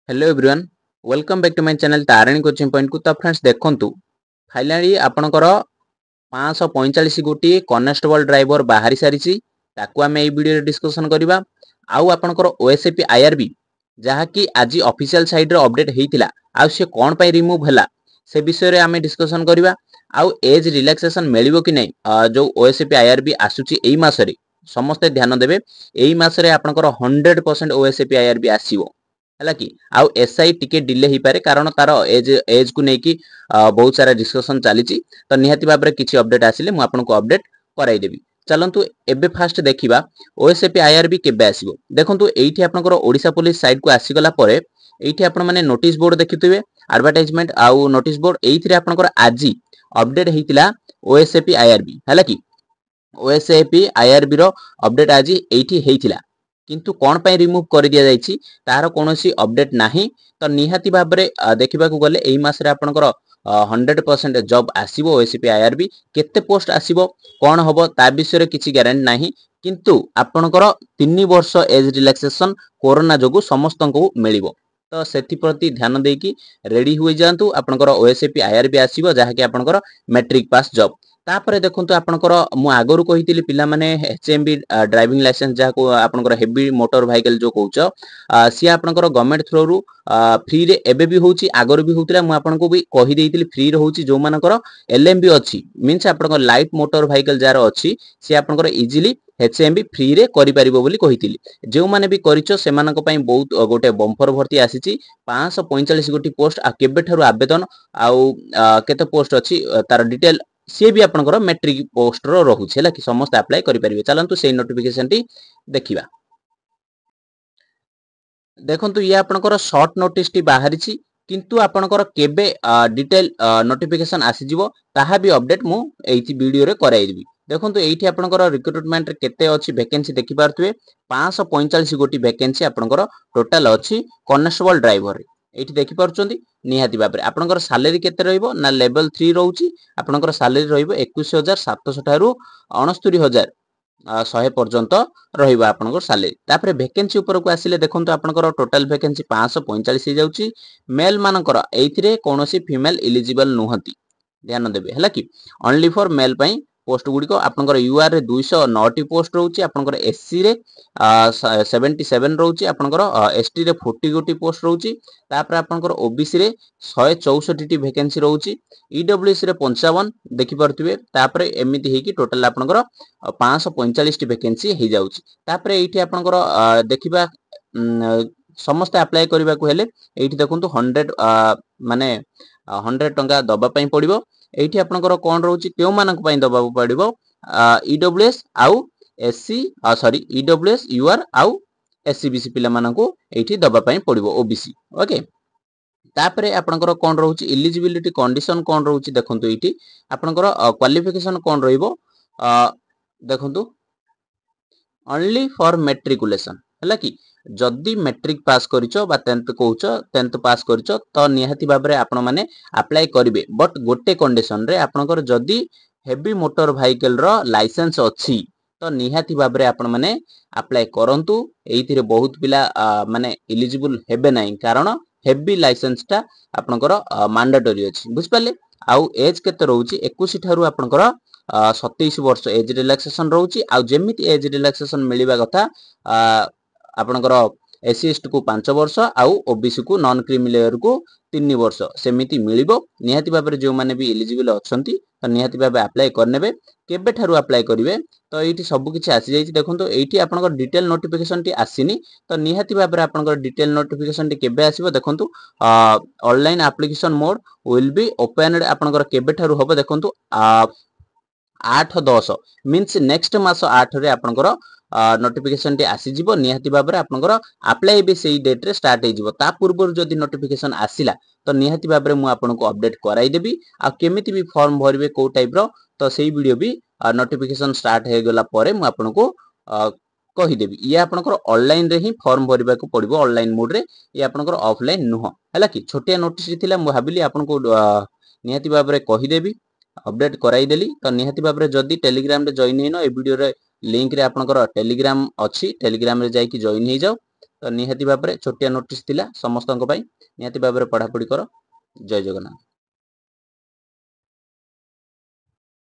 Hello everyone welcome back to my channel Tarini coaching point को। तो friends देखंतु finally आपणकर 545 गोटी कॉन्स्टेबल ड्राइवर बाहरी सारी ताकू आम ये वीडियो डिस्कशन करवा। आउ आपणकर ओएसएपी आईआरबी जहाँकि आज ऑफिशियल साइट रे अपडेट होता आउ से कौन पाई रिमूव है से विषय में आम डिस्कशन करवा। आउ एज रिलैक्सेशन मिलिबो कि नहीं जो ओएसएपी आईआरबी आसुची एई मासरे समस्ते ध्यान देवे। एई मासरे आपणकर 100% ओएसएपी आईआरबी आसीबो है कि आउ एसआई टिके डिले हो पारे कारण तार एज को लेकिन बहुत सारा डिस्कशन चली। तो निहाती भाव में किसी अपडेट आसिले मुझे आपको अपडेट कराइदेवी। चलतु एबे फास्ट देखा ओएसएपी आईआरबी केबे आसीबो। देखंतु एठी आपनकर ओडिशा पुलिस साइट को आसीगला परे एठी आपण माने नोटिस बोर्ड देखिथिबे एडवर्टाइजमेंट आउ नोटिस बोर्ड एथिरे आपनकर आजी अपडेट हेतिला ओएसएपी आईआरबी हैला कि ओएसएपी आईआरबी रो अपडेट आज एठी हेतिला किंतु कौन पाई रिमूव कर दिया जाइछि तार कोनोसी अपडेट नाही। तो निहाती भाव में देखा गले एई मासरे आपनकर 100% जॉब आसीबो ओएसएपी आईआरबी केते पोस्ट आसीबो कौन हबो ता विषय किछि गारंटी नाही किंतु आपनकर 3 वर्ष एज रिलैक्सेशन कोरोना जोगु समस्त को मिलिबो। तो सेति प्रति ध्यान देकी रेडी हुई जांतु आपनकर ओएसएपी आईआरबी आसीबो जहाँकि आपनकर मैट्रिक पास जॉब। तापर देखंतु आपनकर मु आगरु कहितिली पिला माने एचएमबी ड्राइविंग लाइसेंस जाको आपनकर हेवी मोटर व्हीकल जो कहउछ सी आपनकर गवर्नमेंट थ्रू रु फ्री रे एबे भी होउची आगरु भी होउतिला। मु आपनको भी कहि देइतिली फ्री रे होउची जो मानकर एलएमबी अछि मींस आपनकर लाइट मोटर व्हीकल जार अछि सी आपनकर इजीली एचएमबी फ्री रे करि परिबो बोली कहितिली। जो माने भी करिचो सेमानक पई बहुत गोटे बम्पर भर्ती आसीची 545 गोटी पोस्ट आ केबे थारु आवेदन आउ केते पोस्ट अछि तार डिटेल सी भी आपनकर मैट्रिक पोस्ट रो रहुछि है कि समस्त अप्लाई करि परिबे। चलंतु से नोटिफिकेशन टी देखिबा। देखंतु ये आपनकर शॉर्ट नोटिस टी बाहरिछि किंतु आपनकर केबे डिटेल नोटिफिकेशन आसी जिवो ताहा भी अपडेट मु एथि वीडियो रे कराइ देबी। देखंतु एठी आपनकर रिक्रूटमेंट रे केते अछि वैकेंसी देखि पारथुए 545 गोटी वैकेंसी आपनकर टोटल अछि कॉन्स्टेबल ड्राइवर रे एठी देखि पारुचंदी। निहाती भाबरे आपनकर सैलरी केते रहइबो ना लेवल 3 रहउची आपनकर सैलरी रहइबो 21700 थारु 69000 100 पर्यंत रहिबा आपनकर सैलरी। तापरे वैकेंसी ऊपर को आसिले देखंतु आपनकर टोटल वैकेंसी 545 हे जाउची। मेल मानकर एथिरे कोनोसी फीमेल एलिजिबल नुहंती ध्यान देबे हैला कि ओनली फॉर मेल पई पोस्ट गुडी को आपनकर यूआर रे 209 टी पोस्ट रहउची आपनकर एससी रे 77 रहउची आपनकर एसटी रे 40 गोटी पोस्ट रहउची। तापर आपनकर ओबीसी रे 164 टी वैकेंसी रहउची ईडब्ल्यूएस रे 55 देखि परथिबे। तापर एमिति हेकी टोटल आपनकर 545 टी वैकेंसी हे जाउची। तापर एठी आपनकर देखिबा समस्त अप्लाई करबा को हेले एठी देखंतु 100 माने 100 टंका दबा पई पड़िबो। एठी आपनकर कोन रहउची केउ मानक पई दबा पड़िबो ईडब्ल्यूएस आउ एससी सॉरी ईडब्ल्यूएस यूआर आउ एससीबीसी पिला मानकु एठी दबा पई पड़िबो ओबीसी ओके। तापरे आपनकर कोन रहउची एलिजिबिलिटी कंडीशन कोन रहउची देखंतु एठी आपनकर क्वालिफिकेशन कोन रहिबो देखंतु ओनली फॉर मैट्रिकुलेशन हैला कि जदि मैट्रिक पास करिचो बा 10th कहउच 10th पास करिचो तो निहाती भाबरे आपण माने अप्लाई करिवे। बट गोटे कंडीशन रे आपनकर जदि हेवी मोटर व्हीकल रो लाइसेंस अछि तो निहाती भाबरे आपण माने अप्लाई करंतु। एइथिरे बहुत पिला माने एलिजिबल हेबे नै कारण हेवी लाइसेंस टा आपनकर मैंडेटरी अछि बुझ पाले। आउ एज केते रहउची 21 थारु आपनकर 27 वर्ष एज रिलैक्सेशन रहउची। आउ जेमिति एज रिलैक्सेशन मिलिबा कथा आपनकर एससी एसटी को 5 वर्ष आउ ओबीसी को नॉन क्रीमी लेयर को 3 वर्ष सेमिति मिलिबो। निहाती भाबरे जो माने भी एलिजिबल अछंती तो निहाती भाबे अप्लाई करनेबे। केबे थारु अप्लाई करिवे तो एठी सब किछि आसी जाइछि देखंतु एठी आपनकर डिटेल नोटिफिकेशन टी आसीनी तो निहाती भाबरे आपनकर डिटेल नोटिफिकेशन टी केबे आसीबो देखंतु online application mode will be opened आपनकर केबे थारु होबो देखंतु 8/10 मींस नेक्स्ट मास 8 रे आपनकर नोटिफिकेशन टी आसी जिवो। निहाती भाबरे आपनकर अप्लाई भी सेही डेट रे स्टार्ट हे जिवो। ता पूर्व जदि नोटिफिकेशन आसिला तो निहाती भाबरे मु आपनको अपडेट कराई देबी। आ केमिति भी फॉर्म भरबे को टाइप रो तो सेही वीडियो भी नोटिफिकेशन स्टार्ट हे गेला परे मु आपनको कहि देबी। ये आपनकर ऑनलाइन रे ही फॉर्म भरबा को पड़िबो ऑनलाइन मोड रे ये आपनकर ऑफलाइन नुह हैला कि छोटिया नोटिस थिला मु भाबिली आपनको निहाती भाबरे कहि देबी अपडेट कराई देली। तो निहाती भाबरे जदि टेलीग्राम रे जॉइन हेनो ए वीडियो रे लिंक रे आपनकर टेलीग्राम अछि टेलीग्राम रे जाई कि जॉइन हे जाओ। ତ ନିହାତି ଭାବରେ ଛୋଟିଆ ନୋଟିସ୍ ଥିଲା ସମସ୍ତଙ୍କ ପାଇଁ। ନିହାତି ଭାବରେ ପଢ଼ାପଢ଼ି କର। ଜୟ ଜଗନ୍ନାଥ।